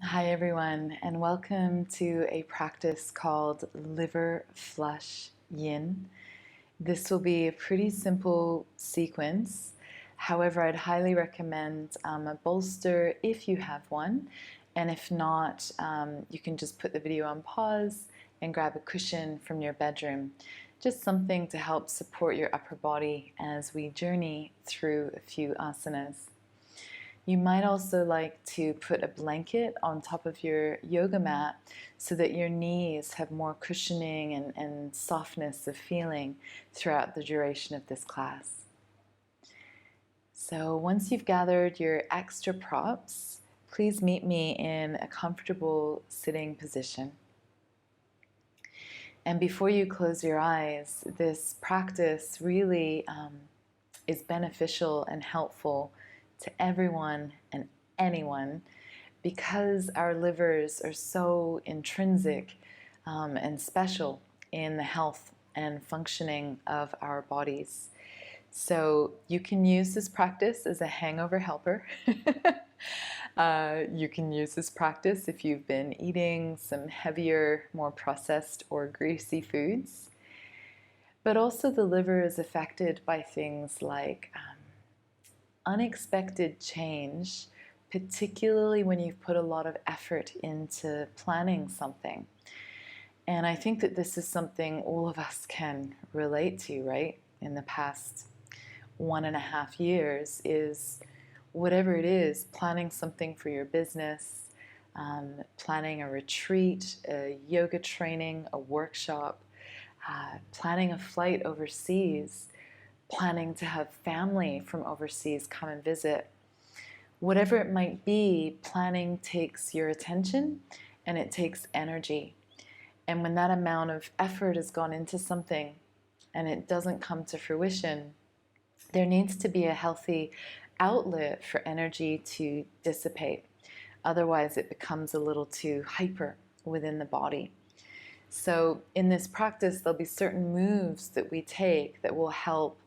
Hi everyone, and welcome to a practice called Liver Flush Yin. This will be a pretty simple sequence. However, I'd highly recommend a bolster if you have one, and if not, you can just put the video on pause and grab a cushion from your bedroom. Just something to help support your upper body as we journey through a few asanas. You might also like to put a blanket on top of your yoga mat so that your knees have more cushioning and softness of feeling throughout the duration of this class. So once you've gathered your extra props, please meet me in a comfortable sitting position. And before you close your eyes, this practice really is beneficial and helpful to everyone and anyone because our livers are so intrinsic and special in the health and functioning of our bodies. So you can use this practice as a hangover helper. You can use this practice if you've been eating some heavier, more processed or greasy foods. But also the liver is affected by things like unexpected change, particularly when you've put a lot of effort into planning something. And I think that this is something all of us can relate to, right? In the past 1.5 years is whatever it is, planning something for your business, planning a retreat, a yoga training, a workshop, planning a flight overseas, planning to have family from overseas come and visit. Whatever it might be, planning takes your attention and it takes energy. And when that amount of effort has gone into something and it doesn't come to fruition, there needs to be a healthy outlet for energy to dissipate. Otherwise, it becomes a little too hyper within the body. So in this practice, there'll be certain moves that we take that will help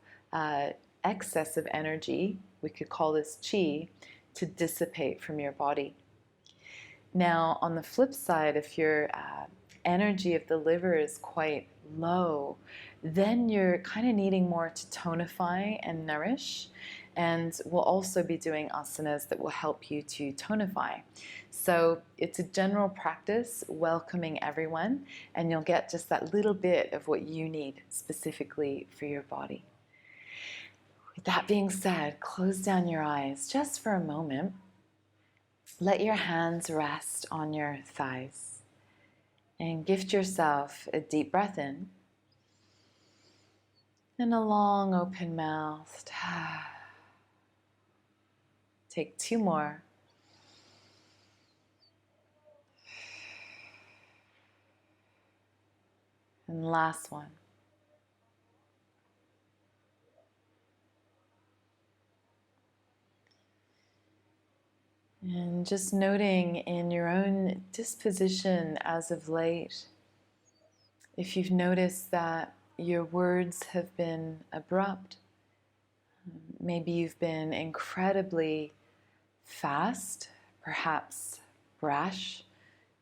excess of energy, we could call this chi, to dissipate from your body. Now, on the flip side, if your energy of the liver is quite low, then you're kind of needing more to tonify and nourish. And we'll also be doing asanas that will help you to tonify. So it's a general practice, welcoming everyone, and you'll get just that little bit of what you need specifically for your body. With that being said, close down your eyes just for a moment. Let your hands rest on your thighs and gift yourself a deep breath in and a long open mouth. Take 2 more. And last one. And just noting in your own disposition as of late, if you've noticed that your words have been abrupt, maybe you've been incredibly fast, perhaps brash,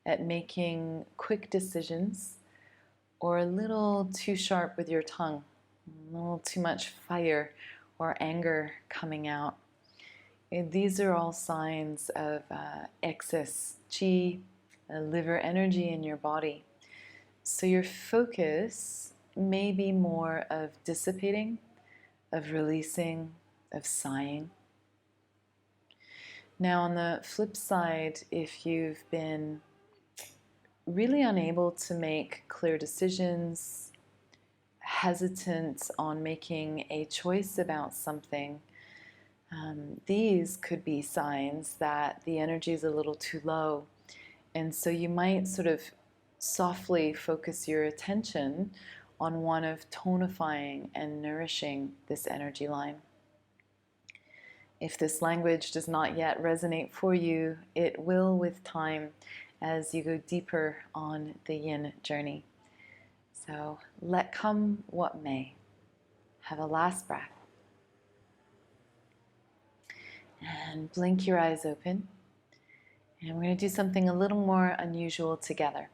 at making quick decisions, or a little too sharp with your tongue, a little too much fire or anger coming out. These are all signs of excess chi, liver energy in your body. So your focus may be more of dissipating, of releasing, of sighing. Now on the flip side, if you've been really unable to make clear decisions, hesitant on making a choice about something, these could be signs that the energy is a little too low. And so you might sort of softly focus your attention on one of tonifying and nourishing this energy line. If this language does not yet resonate for you, it will with time as you go deeper on the yin journey. So let come what may. Have a last breath. And blink your eyes open. And we're going to do something a little more unusual together.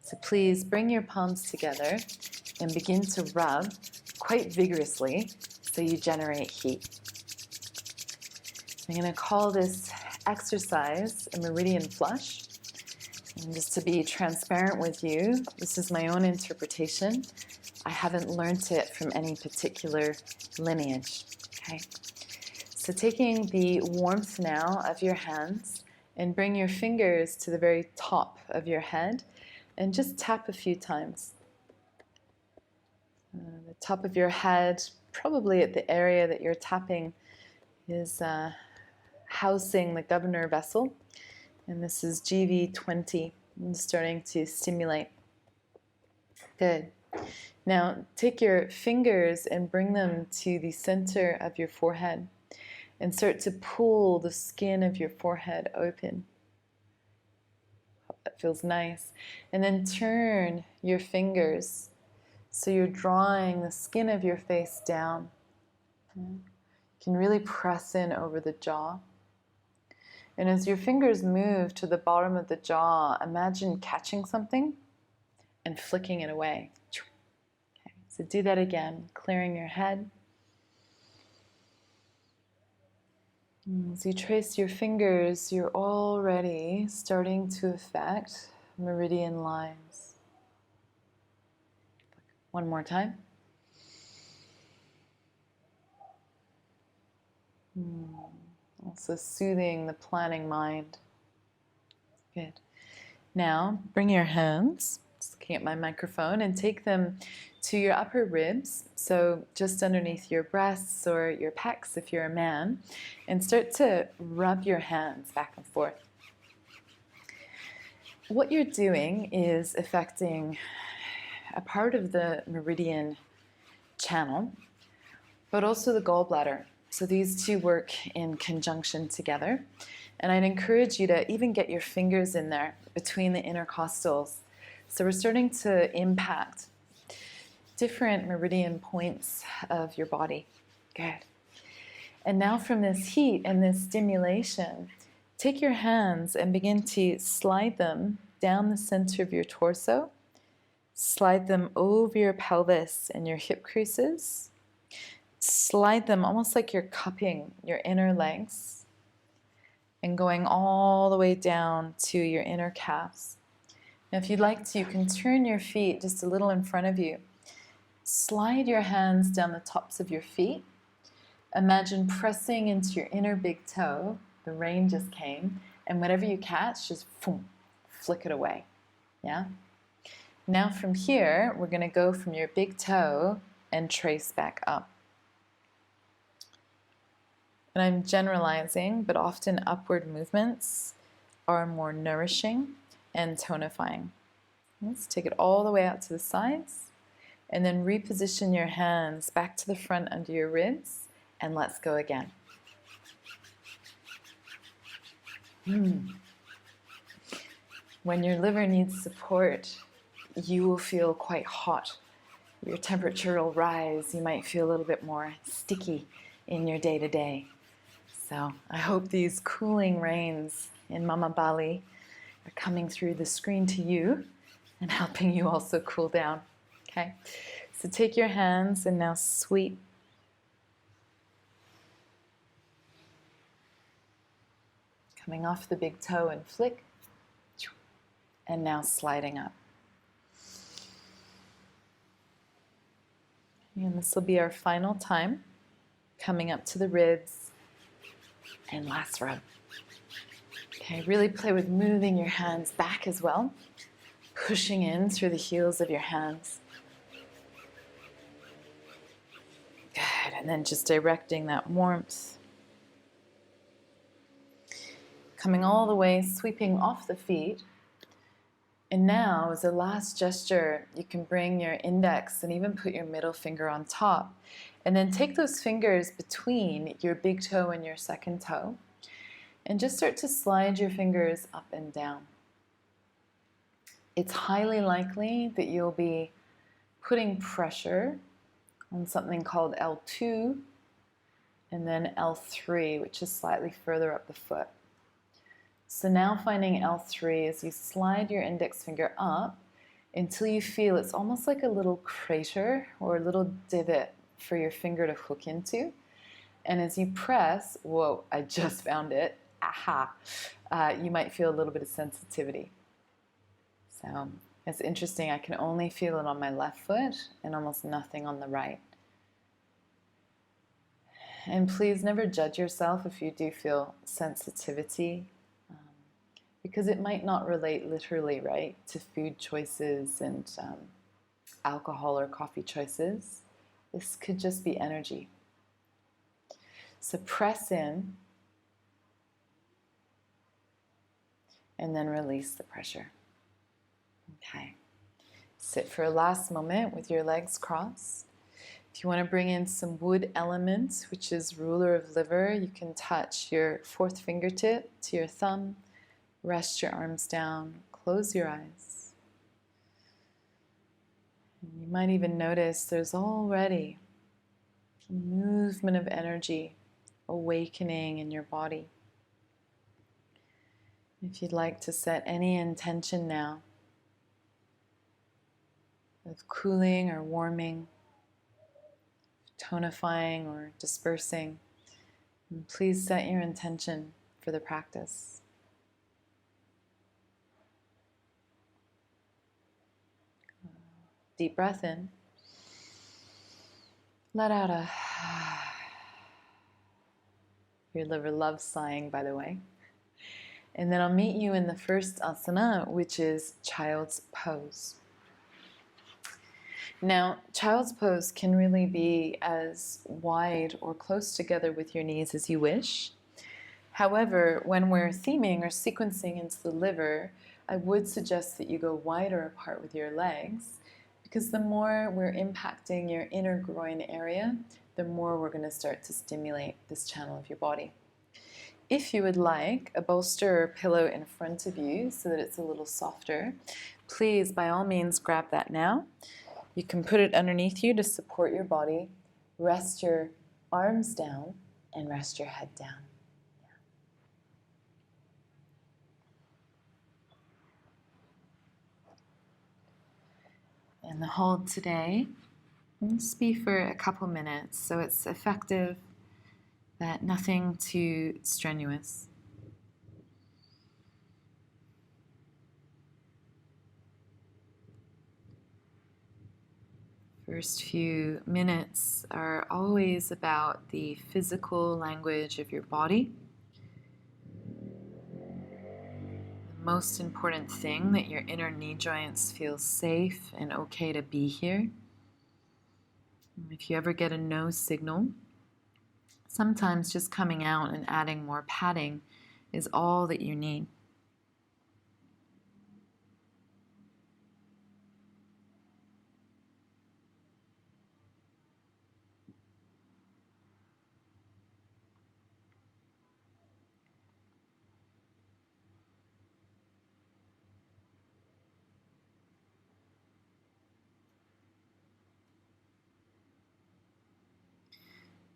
So please bring your palms together and begin to rub quite vigorously so you generate heat. I'm going to call this exercise a meridian flush. And just to be transparent with you, this is my own interpretation. I haven't learned it from any particular lineage. Okay? So taking the warmth now of your hands and bring your fingers to the very top of your head and just tap a few times. The top of your head, probably at the area that you're tapping, is housing the governor vessel. And this is GV20. I'm starting to stimulate. Good. Now take your fingers and bring them to the center of your forehead and start to pull the skin of your forehead open. Hope that feels nice. And then turn your fingers so you're drawing the skin of your face down. You can really press in over the jaw. And as your fingers move to the bottom of the jaw, imagine catching something and flicking it away. Okay, so do that again, clearing your head. As you trace your fingers, you're already starting to affect meridian lines. One more time. Also soothing the planning mind. Good. Now, bring your hands, just looking at my microphone, and take them to your upper ribs, so just underneath your breasts or your pecs if you're a man, and start to rub your hands back and forth. What you're doing is affecting a part of the meridian channel, but also the gallbladder. So these two work in conjunction together. And I'd encourage you to even get your fingers in there between the intercostals. So we're starting to impact different meridian points of your body. Good. And now from this heat and this stimulation, take your hands and begin to slide them down the center of your torso. Slide them over your pelvis and your hip creases. Slide them almost like you're cupping your inner legs and going all the way down to your inner calves. Now, if you'd like to, you can turn your feet just a little in front of you. Slide your hands down the tops of your feet. Imagine pressing into your inner big toe. The rain just came, and whatever you catch, just boom, flick it away. Yeah? Now from here, we're going to go from your big toe and trace back up. And I'm generalizing, but often upward movements are more nourishing and tonifying. Let's take it all the way out to the sides, and then reposition your hands back to the front under your ribs, and let's go again. When your liver needs support, you will feel quite hot. Your temperature will rise. You might feel a little bit more sticky in your day-to-day. So I hope these cooling rains in Mama Bali are coming through the screen to you and helping you also cool down. Okay? So take your hands and now sweep. Coming off the big toe and flick. And now sliding up. And this will be our final time. Coming up to the ribs. And last rub. Okay, really play with moving your hands back as well. Pushing in through the heels of your hands. Good, and then just directing that warmth. Coming all the way, sweeping off the feet. And now, as a last gesture, you can bring your index and even put your middle finger on top. And then take those fingers between your big toe and your second toe. And just start to slide your fingers up and down. It's highly likely that you'll be putting pressure on something called L2 and then L3, which is slightly further up the foot. So now finding L3 as you slide your index finger up until you feel it's almost like a little crater or a little divot for your finger to hook into. And as you press, whoa, I just found it, aha, you might feel a little bit of sensitivity. So it's interesting, I can only feel it on my left foot and almost nothing on the right. And please never judge yourself if you do feel sensitivity, because it might not relate literally, right, to food choices and alcohol or coffee choices. This could just be energy. So press in and then release the pressure. Okay. Sit for a last moment with your legs crossed. If you want to bring in some wood elements, which is ruler of liver, you can touch your fourth fingertip to your thumb, rest your arms down, close your eyes. And you might even notice there's already a movement of energy awakening in your body. If you'd like to set any intention now of cooling or warming, tonifying or dispersing, please set your intention for the practice. Deep breath in. Let out a... Your liver loves sighing, by the way. And then I'll meet you in the first asana, which is child's pose. Now, child's pose can really be as wide or close together with your knees as you wish. However, when we're theming or sequencing into the liver, I would suggest that you go wider apart with your legs, because the more we're impacting your inner groin area, the more we're going to start to stimulate this channel of your body. If you would like a bolster or pillow in front of you so that it's a little softer, please, by all means, grab that now. You can put it underneath you to support your body. Rest your arms down and rest your head down. And the hold today, just be for a couple minutes so it's effective, but nothing too strenuous. First few minutes are always about the physical language of your body. The most important thing, that your inner knee joints feel safe and okay to be here. If you ever get a no signal, sometimes just coming out and adding more padding is all that you need.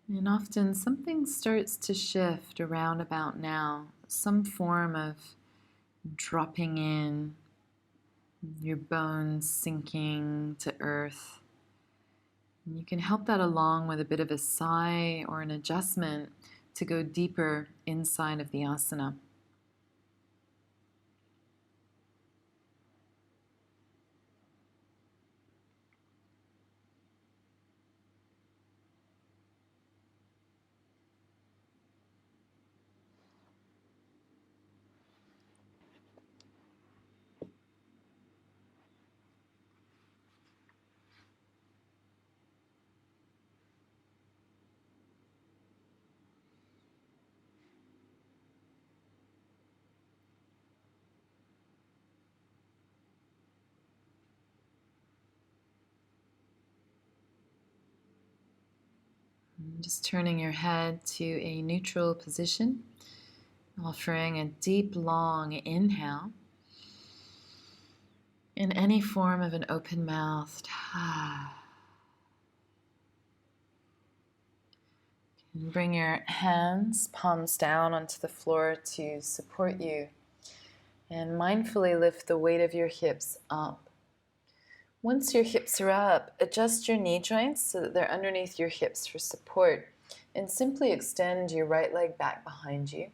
And often something starts to shift around about now, some form of dropping in, your bones sinking to earth. And you can help that along with a bit of a sigh or an adjustment to go deeper inside of the asana. Just turning your head to a neutral position, offering a deep, long inhale in any form of an open-mouthed. And bring your hands, palms down onto the floor to support you And mindfully lift the weight of your hips up. Once your hips are up, adjust your knee joints so that they're underneath your hips for support. And simply extend your right leg back behind you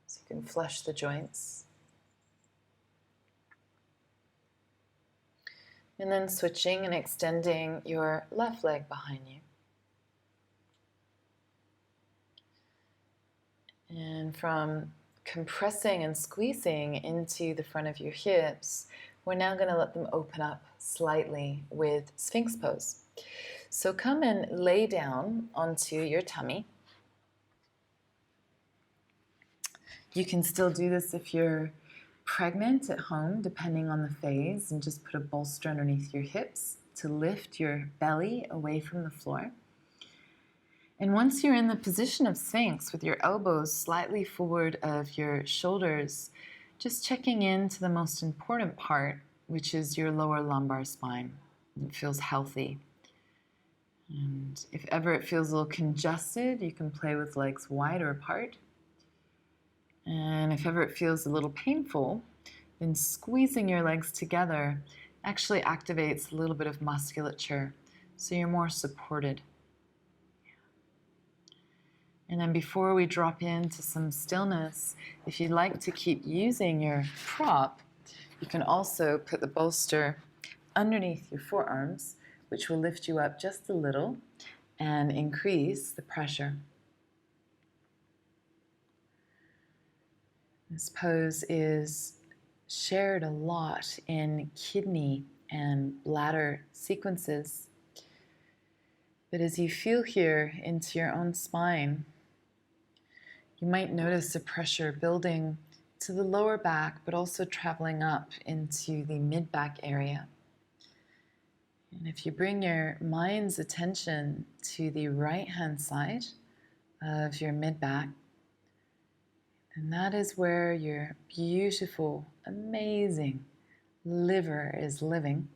so you can flush the joints. And then switching and extending your left leg behind you. And from compressing and squeezing into the front of your hips, we're now going to let them open up slightly with Sphinx pose. So come and lay down onto your tummy. You can still do this if you're pregnant at home, depending on the phase, and just put a bolster underneath your hips to lift your belly away from the floor. And once you're in the position of Sphinx with your elbows slightly forward of your shoulders, just checking into the most important part, which is your lower lumbar spine. It feels healthy. And if ever it feels a little congested, you can play with legs wider apart. And if ever it feels a little painful, then squeezing your legs together actually activates a little bit of musculature, so you're more supported. And then before we drop into some stillness, if you'd like to keep using your prop, you can also put the bolster underneath your forearms, which will lift you up just a little and increase the pressure. This pose is shared a lot in kidney and bladder sequences. But as you feel here into your own spine, you might notice a pressure building to the lower back, but also traveling up into the mid-back area. And if you bring your mind's attention to the right-hand side of your mid-back, then that is where your beautiful, amazing liver is living.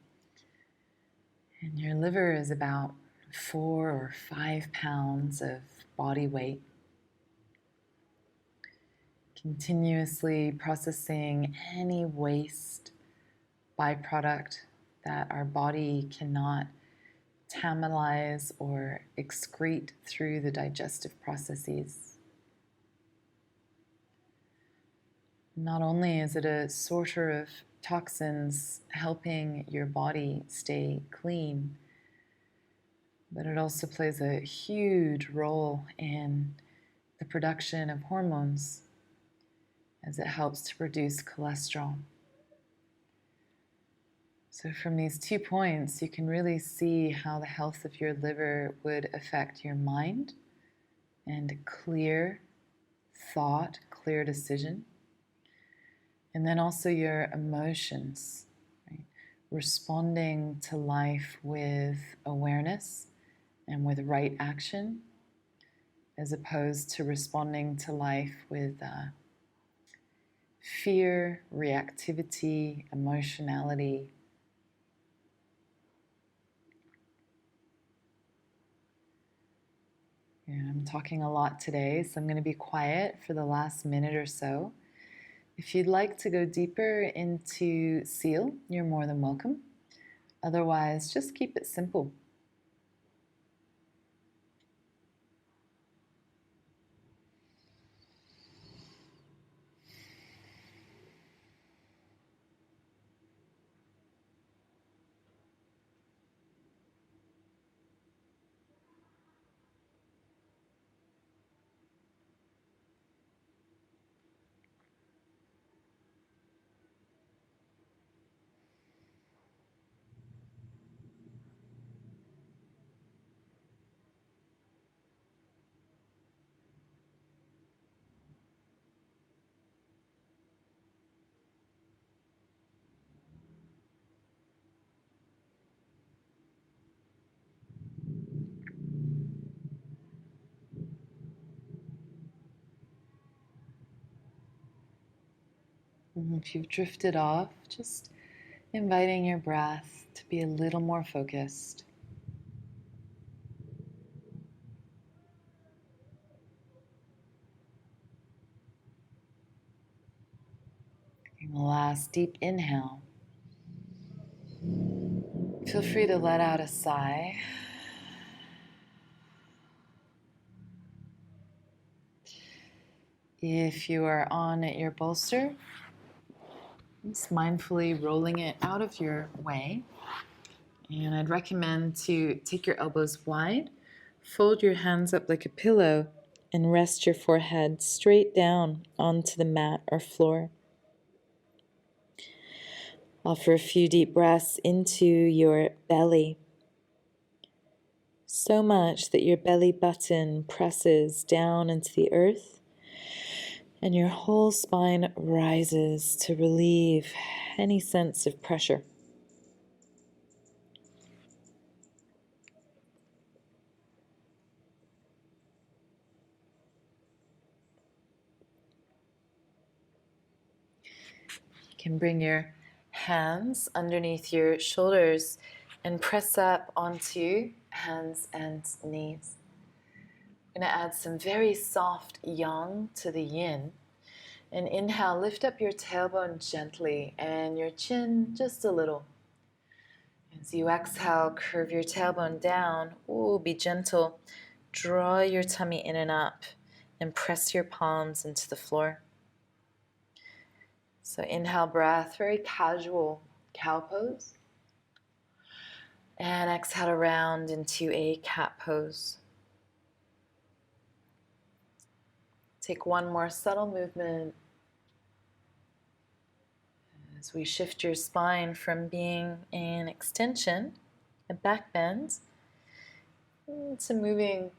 And your liver is about 4 or 5 pounds of body weight, continuously processing any waste byproduct that our body cannot metabolize or excrete through the digestive processes. Not only is it a sorter of toxins helping your body stay clean, but it also plays a huge role in the production of hormones, as it helps to produce cholesterol. So from these 2 points, you can really see how the health of your liver would affect your mind and clear thought, clear decision, and then also your emotions, right? Responding to life with awareness and with right action, as opposed to responding to life with fear, reactivity, emotionality. Yeah, I'm talking a lot today, so I'm going to be quiet for the last minute or so. If you'd like to go deeper into Seal, you're more than welcome. Otherwise, just keep it simple. And if you've drifted off, just inviting your breath to be a little more focused. And the last deep inhale. Feel free to let out a sigh. If you are on at your bolster, just mindfully rolling it out of your way. And I'd recommend to take your elbows wide, fold your hands up like a pillow, and rest your forehead straight down onto the mat or floor. Offer a few deep breaths into your belly, so much that your belly button presses down into the earth and your whole spine rises to relieve any sense of pressure. You can bring your hands underneath your shoulders and press up onto hands and knees. I'm going to add some very soft yang to the yin. And inhale, lift up your tailbone gently and your chin just a little. As you exhale, curve your tailbone down. Ooh, be gentle. Draw your tummy in and up and press your palms into the floor. So inhale breath, very casual cow pose. And exhale around into a cat pose. Take one more subtle movement as we shift your spine from being an extension, a back bend, to moving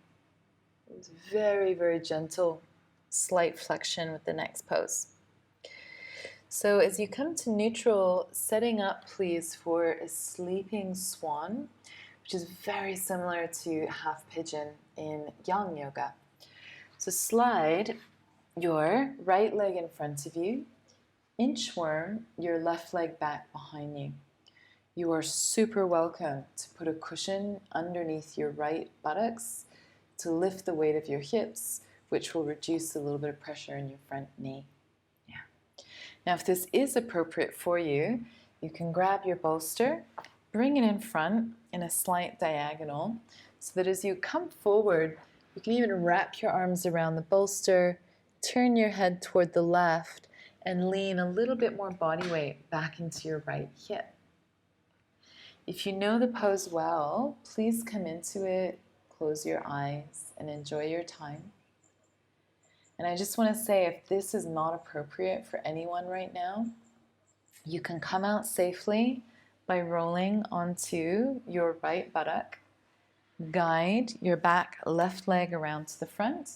with very, very gentle, slight flexion with the next pose. So as you come to neutral, setting up please for a sleeping swan, which is very similar to half pigeon in yang yoga. So slide your right leg in front of you, inchworm your left leg back behind you. You are super welcome to put a cushion underneath your right buttocks to lift the weight of your hips, which will reduce a little bit of pressure in your front knee. Now, if this is appropriate for you, you can grab your bolster, bring it in front in a slight diagonal, so that as you come forward, you can even wrap your arms around the bolster, turn your head toward the left, and lean a little bit more body weight back into your right hip. If you know the pose well, please come into it, close your eyes, and enjoy your time. And I just want to say, if this is not appropriate for anyone right now, you can come out safely by rolling onto your right buttock, guide your back left leg around to the front,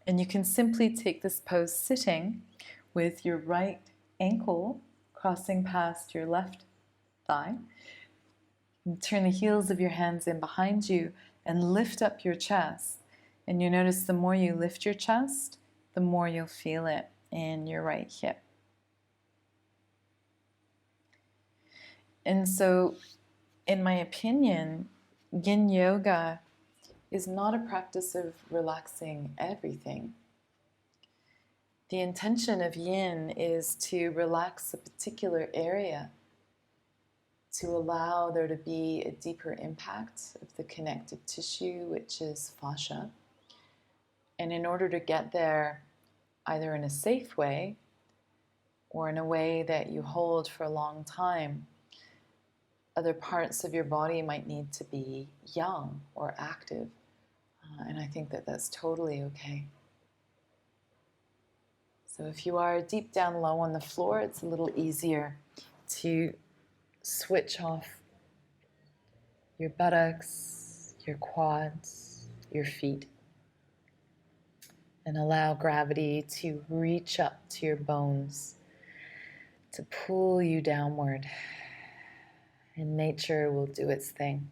and you can simply take this pose sitting with your right ankle crossing past your left thigh. And turn the heels of your hands in behind you and lift up your chest. And you notice the more you lift your chest, the more you'll feel it in your right hip. And so, in my opinion, yin yoga is not a practice of relaxing everything. The intention of yin is to relax a particular area, to allow there to be a deeper impact of the connective tissue, which is fascia. And in order to get there, either in a safe way or in a way that you hold for a long time, other parts of your body might need to be young or active. And I think that that's totally okay. So if you are deep down low on the floor, it's a little easier to switch off your buttocks, your quads, your feet, and allow gravity to reach up to your bones, to pull you downward, and nature will do its thing.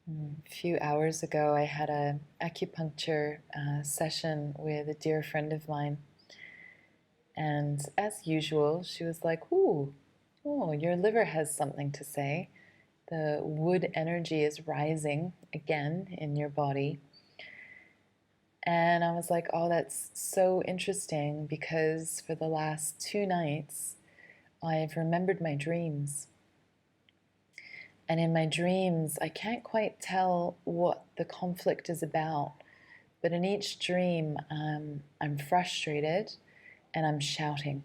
A few hours ago, I had an acupuncture session with a dear friend of mine. And as usual, she was like, "Ooh, oh, your liver has something to say. The wood energy is rising again in your body." And I was like, "Oh, that's so interesting because for the last 2 nights, I've remembered my dreams. And in my dreams, I can't quite tell what the conflict is about. But in each dream, I'm frustrated and I'm shouting.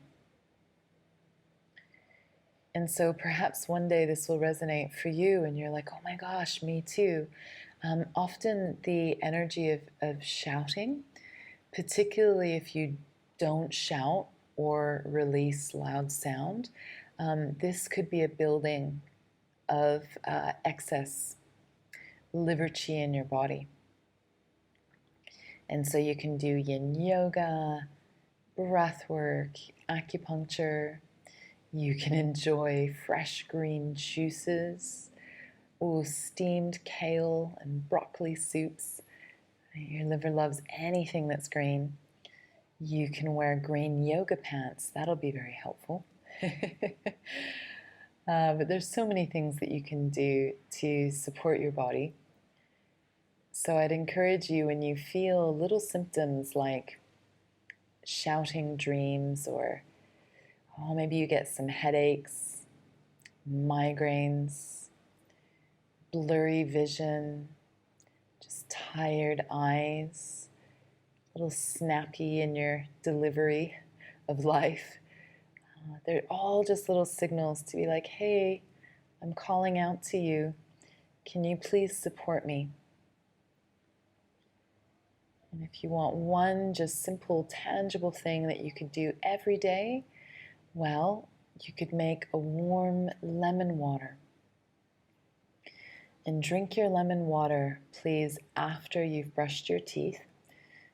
And so perhaps one day this will resonate for you and you're like, oh my gosh, me too." Often the energy of shouting, particularly if you don't shout or release loud sound, this could be a building of excess liver chi in your body. And so you can do yin yoga, breath work, acupuncture. You can enjoy fresh green juices, or steamed kale and broccoli soups. Your liver loves anything that's green. You can wear green yoga pants. That'll be very helpful. But there's so many things that you can do to support your body. So I'd encourage you, when you feel little symptoms like shouting dreams, or maybe you get some headaches, migraines, blurry vision, just tired eyes, a little snappy in your delivery of life. They're all just little signals to be like, hey, I'm calling out to you. Can you please support me? And if you want one just simple, tangible thing that you could do every day, well, you could make a warm lemon water. And drink your lemon water, please, after you've brushed your teeth,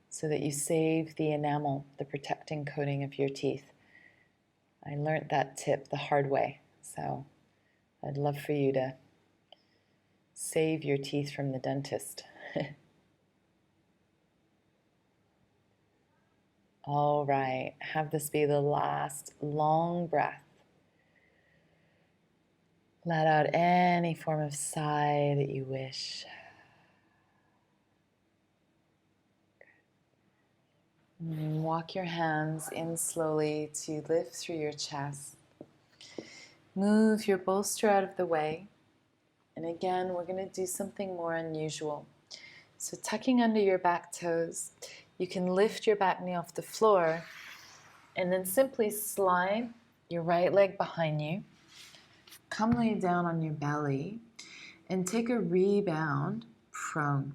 so that you save the enamel, the protecting coating of your teeth. I learned that tip the hard way, so I'd love for you to save your teeth from the dentist. All right, have this be the last long breath. Let out any form of sigh that you wish. And walk your hands in slowly to lift through your chest. Move your bolster out of the way. And again, we're going to do something more unusual. So tucking under your back toes, you can lift your back knee off the floor and then simply slide your right leg behind you. Come lay down on your belly and take a rebound prone.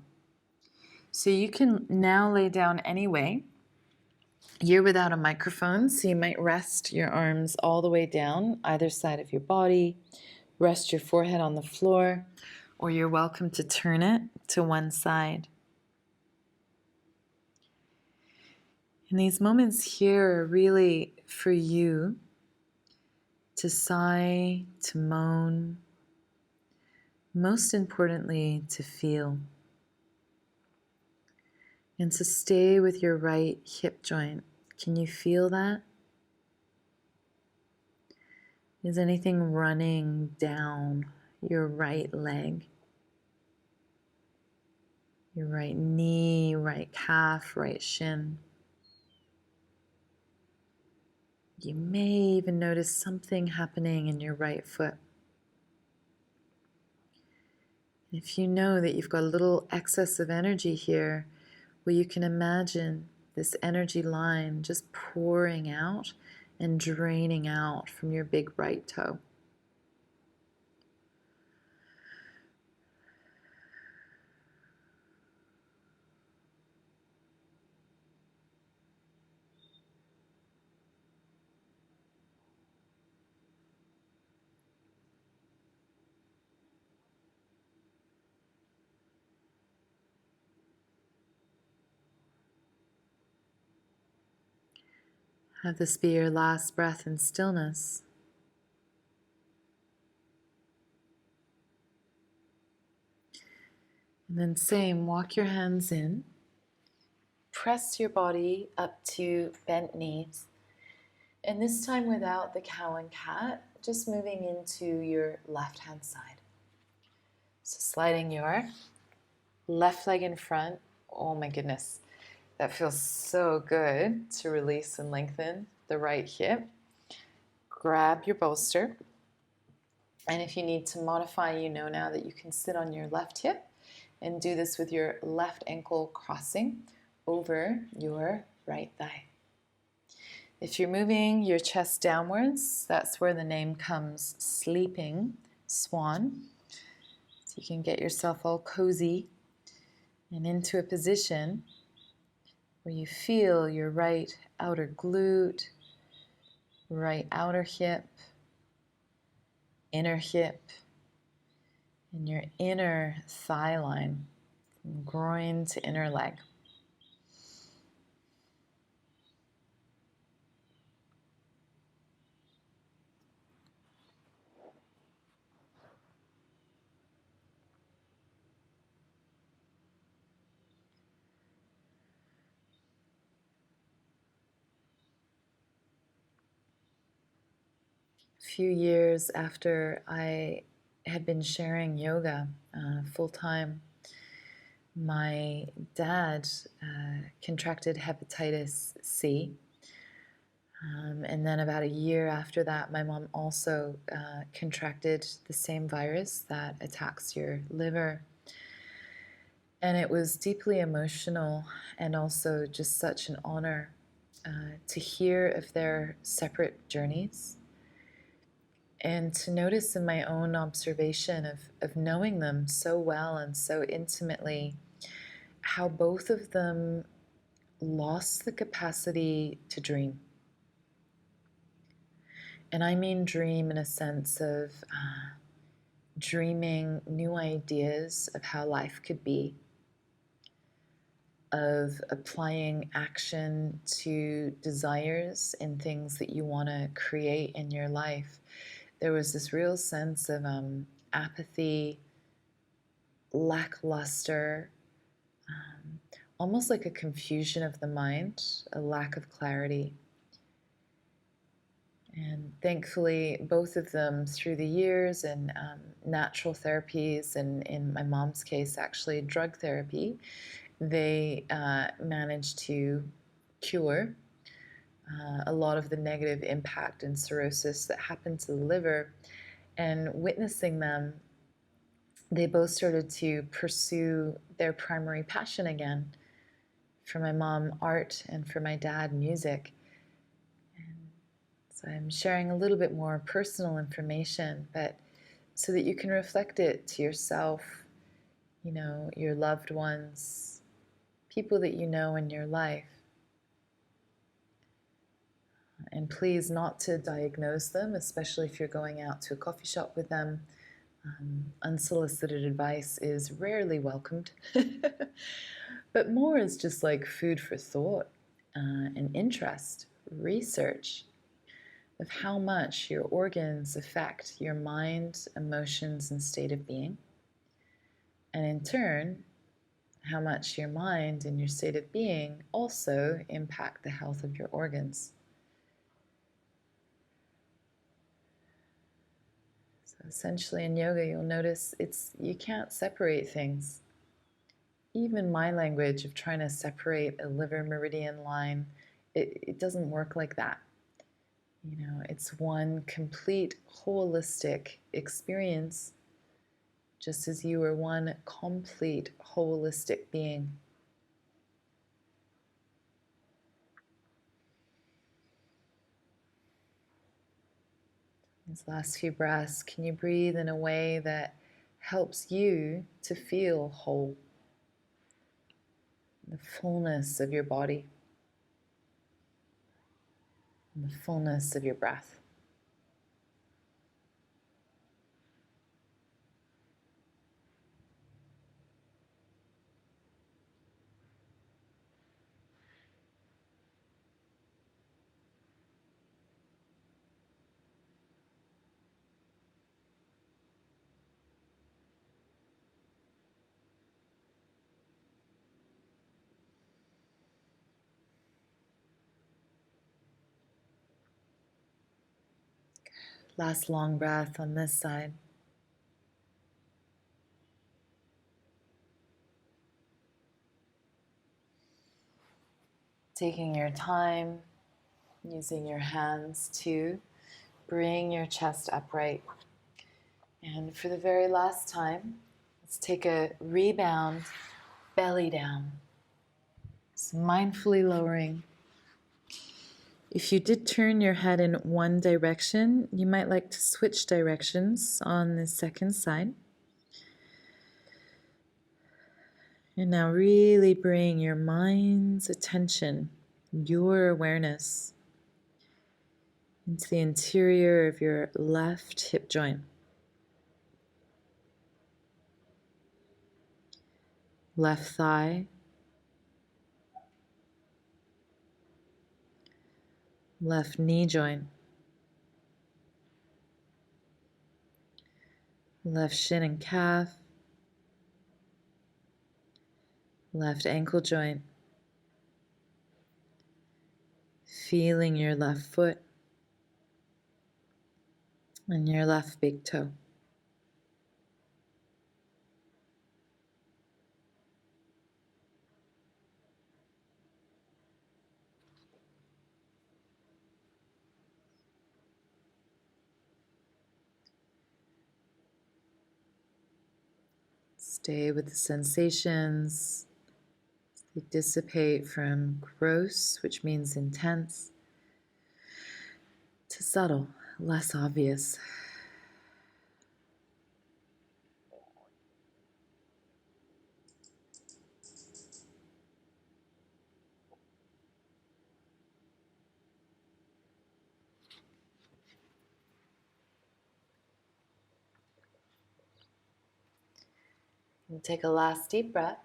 So you can now lay down anyway. You're without a microphone, so you might rest your arms all the way down either side of your body, rest your forehead on the floor, or you're welcome to turn it to one side. And these moments here are really for you to sigh, to moan, most importantly, to feel. And to stay with your right hip joint. Can you feel that? Is anything running down your right leg? Your right knee, right calf, right shin? You may even notice something happening in your right foot. If you know that you've got a little excess of energy here, well, you can imagine this energy line just pouring out and draining out from your big right toe. Have this be your last breath in stillness. And then same, walk your hands in. Press your body up to bent knees. And this time without the cow and cat, just moving into your left hand side. So sliding your left leg in front. Oh my goodness, that feels so good to release and lengthen the right hip. Grab your bolster. And if you need to modify, you know now that you can sit on your left hip and do this with your left ankle crossing over your right thigh. If you're moving your chest downwards, that's where the name comes, sleeping swan. So you can get yourself all cozy and into a position where you feel your right outer glute, right outer hip, inner hip, and your inner thigh line, from groin to inner leg. A few years after I had been sharing yoga full time, my dad contracted hepatitis C. And then about a year after that, my mom also contracted the same virus that attacks your liver. And it was deeply emotional and also just such an honor to hear of their separate journeys and to notice in my own observation of knowing them so well and so intimately how both of them lost the capacity to dream. And I mean dream in a sense of dreaming new ideas of how life could be, of applying action to desires and things that you want to create in your life. There was this real sense of apathy, lackluster, almost like a confusion of the mind, a lack of clarity. And thankfully, both of them through the years and natural therapies, and in my mom's case, actually drug therapy, they managed to cure a lot of the negative impact and cirrhosis that happened to the liver. And witnessing them, they both started to pursue their primary passion again. For my mom, art, and for my dad, music. And so I'm sharing a little bit more personal information, but so that you can reflect it to yourself, you know, your loved ones, people that you know in your life. And please not to diagnose them, especially if you're going out to a coffee shop with them. Unsolicited advice is rarely welcomed. But more is just like food for thought and interest, research of how much your organs affect your mind, emotions, and state of being. And in turn, how much your mind and your state of being also impact the health of your organs. So essentially in yoga, you'll notice you can't separate things. Even my language of trying to separate a liver meridian line, it doesn't work like that. You know, it's one complete holistic experience, just as you are one complete holistic being. These last few breaths, can you breathe in a way that helps you to feel whole? The fullness of your body, and the fullness of your breath. Last long breath on this side. Taking your time, using your hands to bring your chest upright. And for the very last time, let's take a rebound, belly down. So mindfully lowering. If you did turn your head in one direction, you might like to switch directions on the second side. And now really bring your mind's attention, your awareness, into the interior of your left hip joint. Left thigh. Left knee joint. Left shin and calf. Left ankle joint. Feeling your left foot and your left big toe. Stay with the sensations. They dissipate from gross, which means intense, to subtle, less obvious. And take a last deep breath.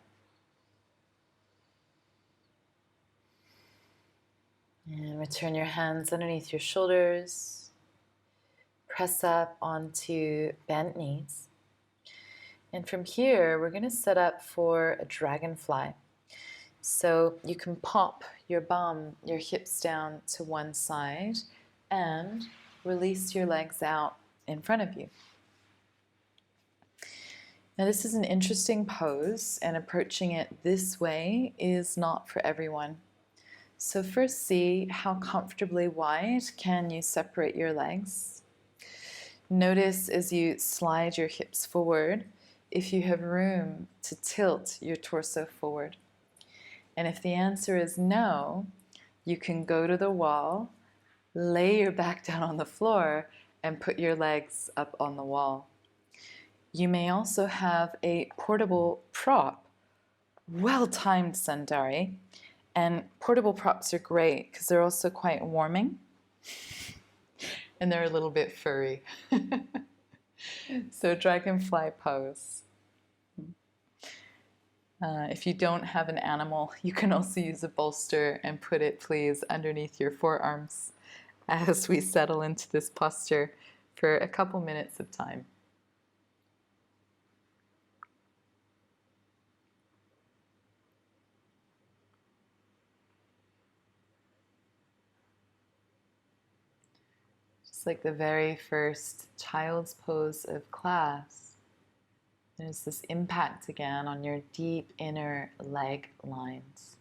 And return your hands underneath your shoulders. Press up onto bent knees. And from here, we're going to set up for a dragonfly. So you can pop your bum, your hips down to one side and release your legs out in front of you. Now this is an interesting pose, and approaching it this way is not for everyone. So first, see how comfortably wide can you separate your legs. Notice as you slide your hips forward if you have room to tilt your torso forward. And if the answer is no, you can go to the wall, lay your back down on the floor, and put your legs up on the wall. You may also have a portable prop. Well-timed, Sundari. And portable props are great because they're also quite warming and they're a little bit furry. So dragonfly pose. If you don't have an animal, you can also use a bolster and put it, please, underneath your forearms as we settle into this posture for a couple minutes of time. Just like the very first child's pose of class, there's this impact again on your deep inner leg lines.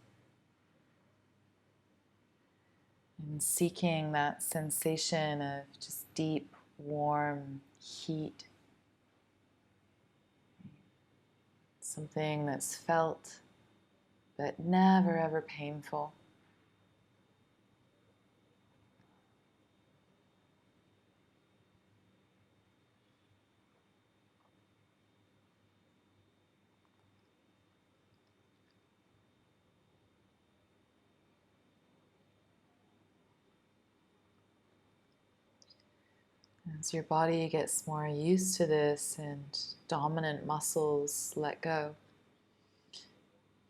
And seeking that sensation of just deep, warm heat. Something that's felt, but never ever painful. As your body gets more used to this and dominant muscles let go,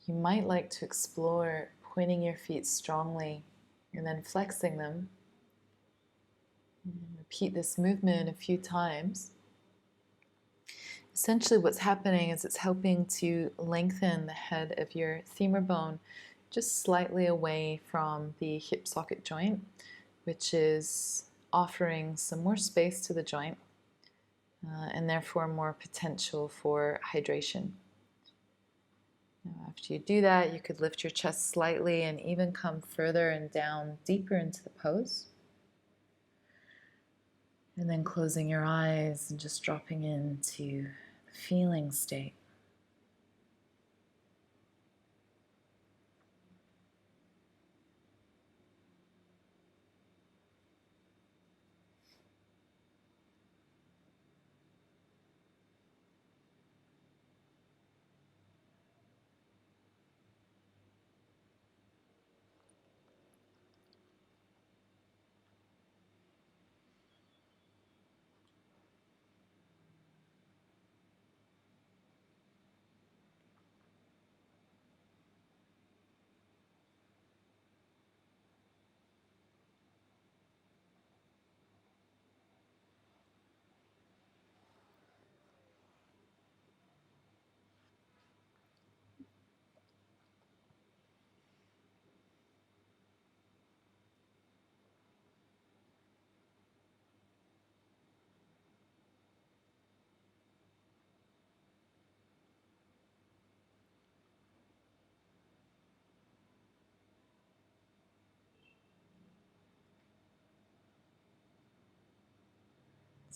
you might like to explore pointing your feet strongly and then flexing them. Repeat this movement a few times. Essentially what's happening is it's helping to lengthen the head of your femur bone just slightly away from the hip socket joint, which is offering some more space to the joint and therefore more potential for hydration. Now, after you do that, you could lift your chest slightly and even come further and down deeper into the pose. And then closing your eyes and just dropping into the feeling state.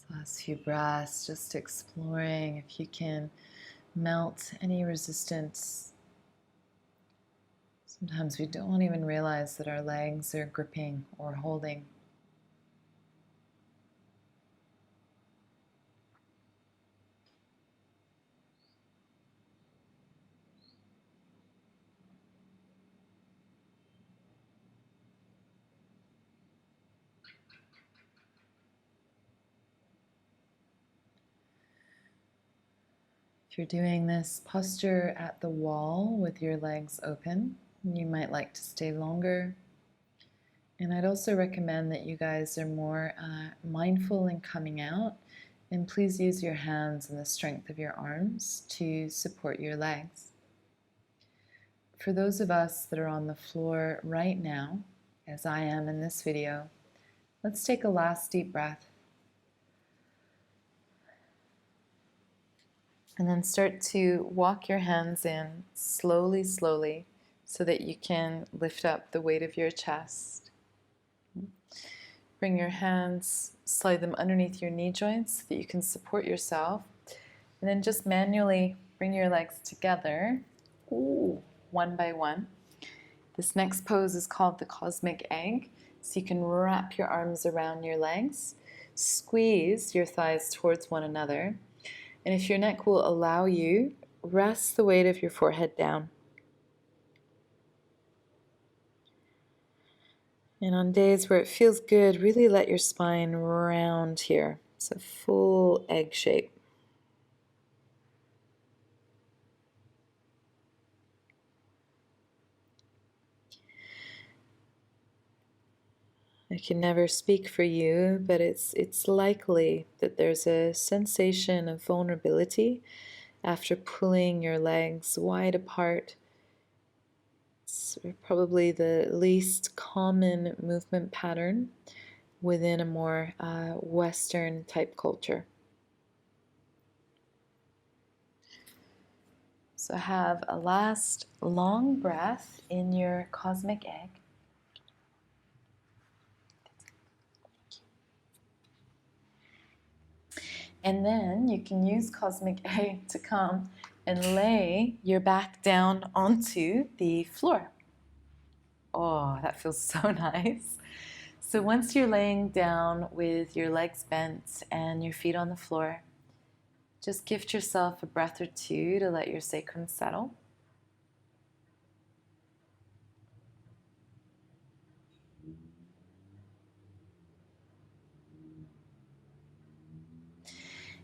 Last few breaths, just exploring if you can melt any resistance. Sometimes we don't even realize that our legs are gripping or holding. If you're doing this posture at the wall with your legs open, you might like to stay longer. And I'd also recommend that you guys are more mindful in coming out, and please use your hands and the strength of your arms to support your legs. For those of us that are on the floor right now, as I am in this video, let's take a last deep breath. And then start to walk your hands in slowly, slowly, so that you can lift up the weight of your chest. Bring your hands, slide them underneath your knee joints so that you can support yourself. And then just manually bring your legs together, one by one. This next pose is called the cosmic egg. So you can wrap your arms around your legs, squeeze your thighs towards one another. And if your neck will allow you, rest the weight of your forehead down. And on days where it feels good, really let your spine round here. It's a full egg shape. I can never speak for you, but it's likely that there's a sensation of vulnerability after pulling your legs wide apart. It's probably the least common movement pattern within a more Western type culture. So have a last long breath in your cosmic egg. And then you can use cosmic egg to come and lay your back down onto the floor. Oh, that feels so nice. So once you're laying down with your legs bent and your feet on the floor, just gift yourself a breath or two to let your sacrum settle.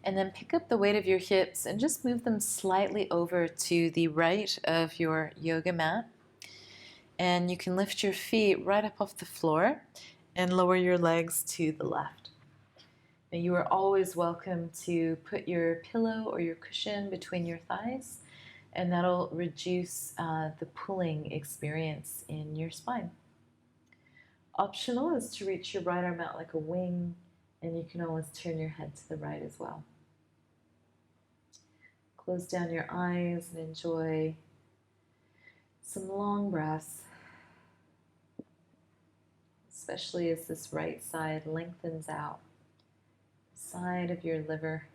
And then pick up the weight of your hips and just move them slightly over to the right of your yoga mat. And you can lift your feet right up off the floor and lower your legs to the left. Now, you are always welcome to put your pillow or your cushion between your thighs, and that'll reduce the pulling experience in your spine. Optional is to reach your right arm out like a wing, and you can always turn your head to the right as well. Close down your eyes and enjoy some long breaths, especially as this right side lengthens out, side of your liver.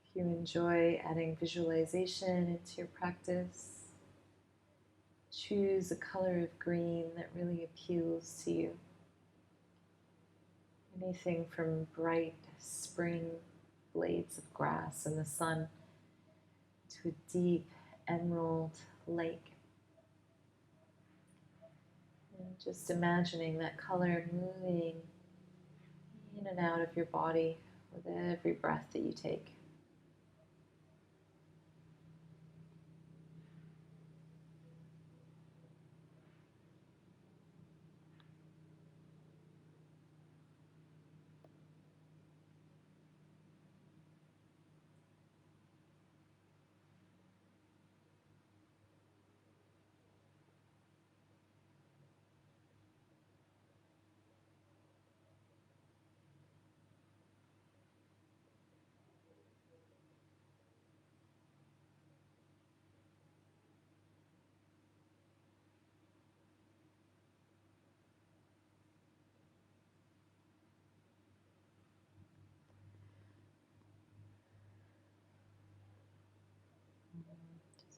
If you enjoy adding visualization into your practice, choose a color of green that really appeals to you. Anything from bright spring blades of grass in the sun to a deep emerald lake. And just imagining that color moving in and out of your body with every breath that you take.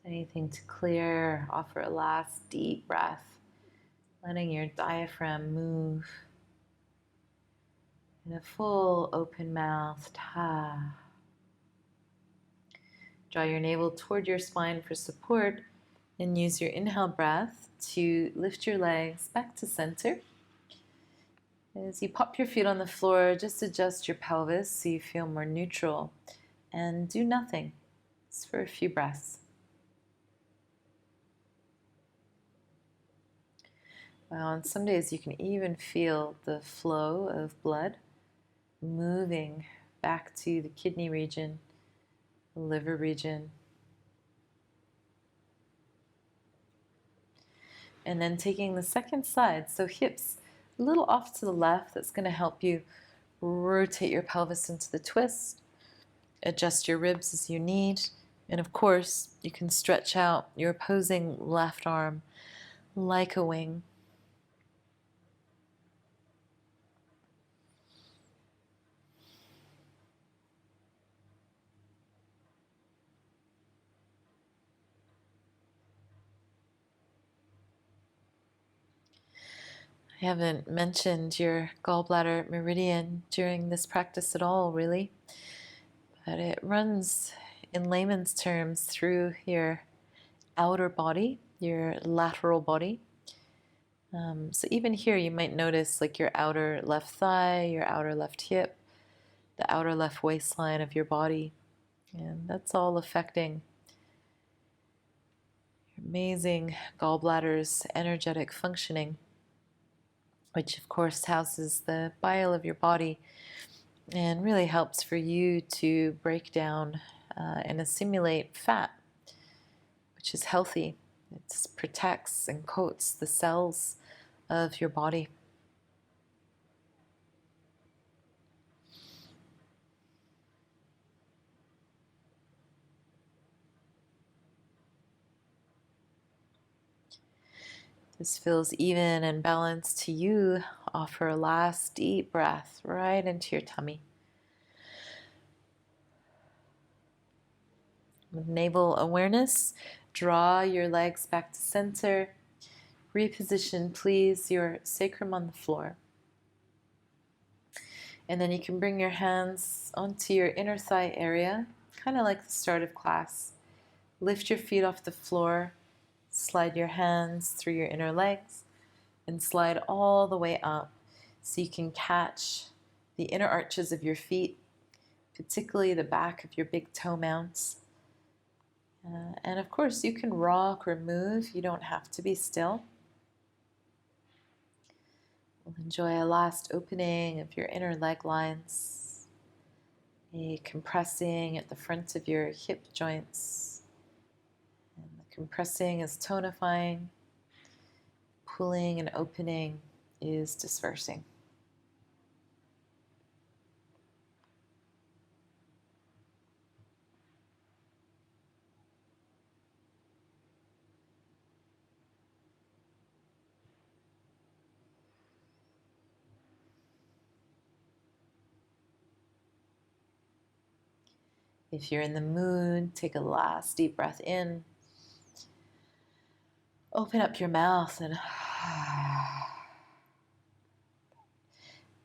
Anything to clear, offer a last deep breath, letting your diaphragm move in a full open mouth. Ta. Draw your navel toward your spine for support and use your inhale breath to lift your legs back to center. As you pop your feet on the floor, just adjust your pelvis so you feel more neutral and do nothing. Just for a few breaths. Wow, on some days you can even feel the flow of blood moving back to the kidney region, the liver region. And then taking the second side, so hips a little off to the left, that's going to help you rotate your pelvis into the twist, adjust your ribs as you need, and of course you can stretch out your opposing left arm like a wing. I haven't mentioned your gallbladder meridian during this practice at all, really, but it runs, in layman's terms, through your outer body, your lateral body. So even here you might notice like your outer left thigh, your outer left hip, the outer left waistline of your body, and that's all affecting your amazing gallbladder's energetic functioning, which of course houses the bile of your body and really helps for you to break down and assimilate fat, which is healthy. It protects and coats the cells of your body. This feels even and balanced to you. Offer a last deep breath right into your tummy. With navel awareness, draw your legs back to center. Reposition, please, your sacrum on the floor. And then you can bring your hands onto your inner thigh area, kind of like the start of class. Lift your feet off the floor, slide your hands through your inner legs, and slide all the way up so you can catch the inner arches of your feet, particularly the back of your big toe mounts. And of course, you can rock or move. You don't have to be still. We'll enjoy a last opening of your inner leg lines, a compressing at the front of your hip joints. And the compressing is tonifying, pulling and opening is dispersing. If you're in the mood, take a last deep breath in. Open up your mouth and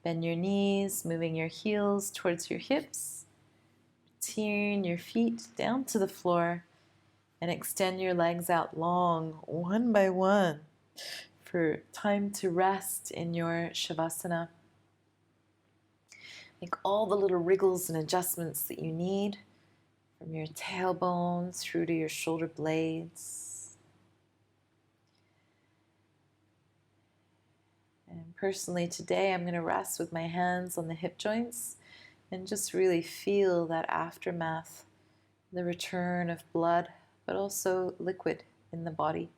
bend your knees, moving your heels towards your hips. Turn your feet down to the floor and extend your legs out long, one by one, for time to rest in your Shavasana. Make all the little wriggles and adjustments that you need, from your tailbone through to your shoulder blades. And personally today, I'm going to rest with my hands on the hip joints and just really feel that aftermath, the return of blood, but also liquid in the body.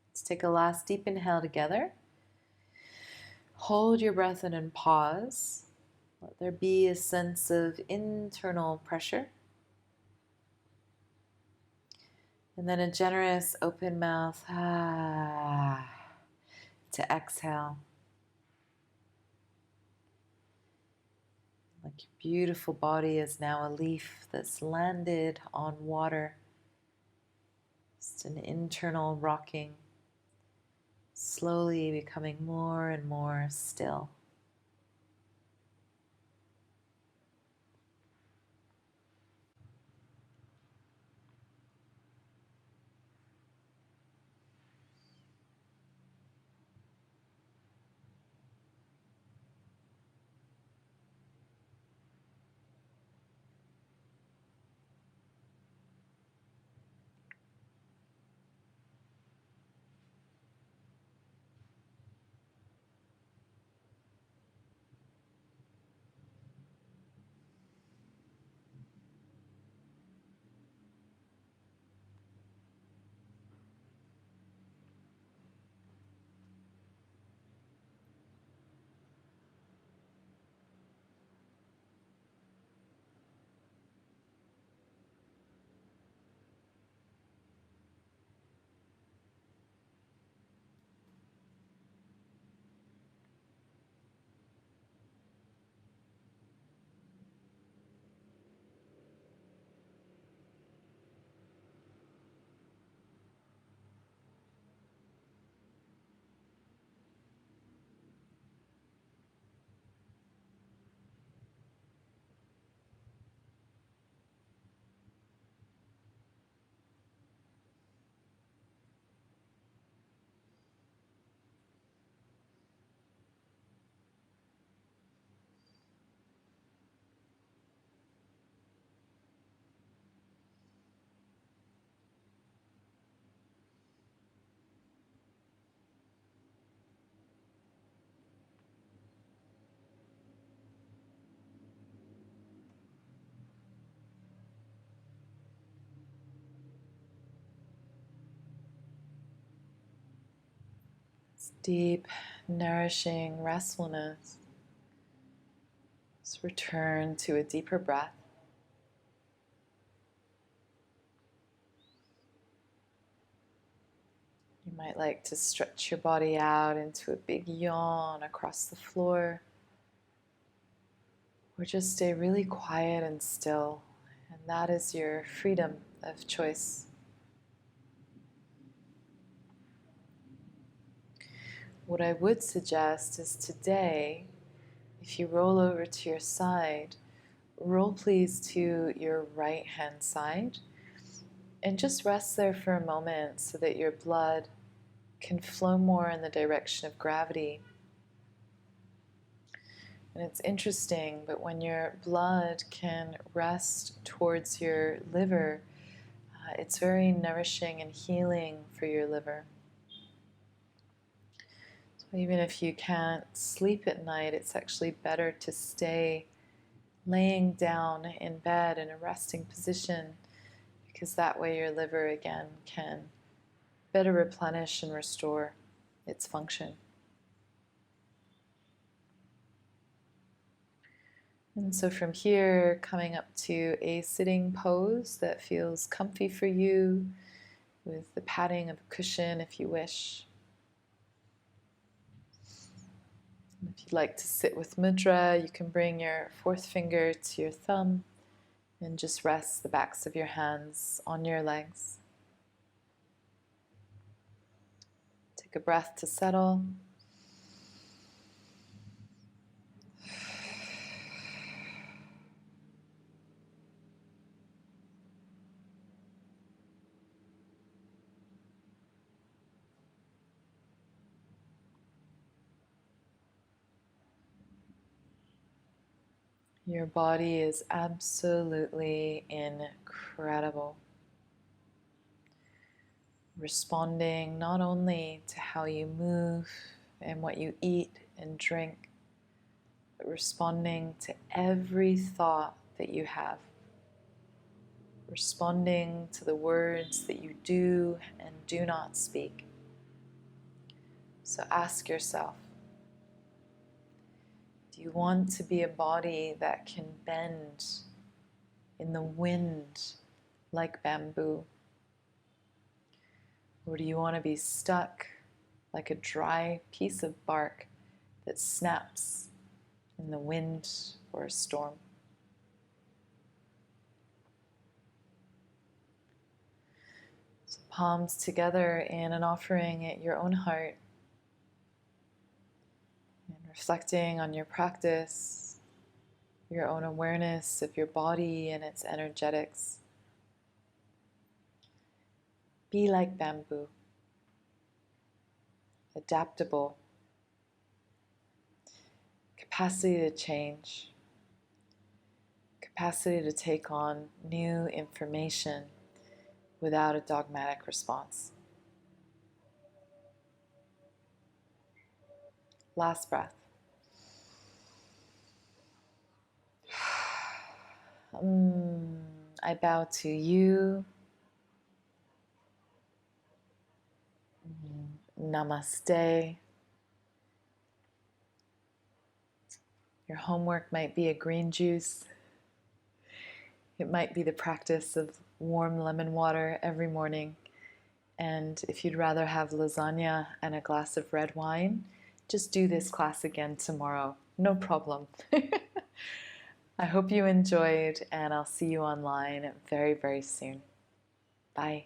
Let's take a last deep inhale together. Hold your breath in and pause. Let there be a sense of internal pressure. And then a generous open mouth to exhale. Like your beautiful body is now a leaf that's landed on water. Just an internal rocking, slowly becoming more and more still. Deep, nourishing restfulness. Let's return to a deeper breath. You might like to stretch your body out into a big yawn across the floor, or just stay really quiet and still, and that is your freedom of choice. What I would suggest is today, if you roll over to your side, roll please to your right hand side and just rest there for a moment so that your blood can flow more in the direction of gravity. And it's interesting, but when your blood can rest towards your liver, it's very nourishing and healing for your liver. So even if you can't sleep at night, it's actually better to stay laying down in bed in a resting position, because that way your liver again can better replenish and restore its function. And so from here, coming up to a sitting pose that feels comfy for you, with the padding of a cushion if you wish. And if you'd like to sit with mudra, you can bring your fourth finger to your thumb and just rest the backs of your hands on your legs. Take a breath to settle. Your body is absolutely incredible. Responding not only to how you move and what you eat and drink, but responding to every thought that you have. Responding to the words that you do and do not speak. So ask yourself, do you want to be a body that can bend in the wind like bamboo? Or do you want to be stuck like a dry piece of bark that snaps in the wind or a storm? So palms together in an offering at your own heart, and reflecting on your practice, your own awareness of your body and its energetics. Be like bamboo, adaptable, capacity to change, capacity to take on new information without a dogmatic response. Last breath. I bow to you. Namaste. Your homework might be a green juice. It might be the practice of warm lemon water every morning. And if you'd rather have lasagna and a glass of red wine, just do this class again tomorrow. No problem. I hope you enjoyed, and I'll see you online very, very soon. Bye.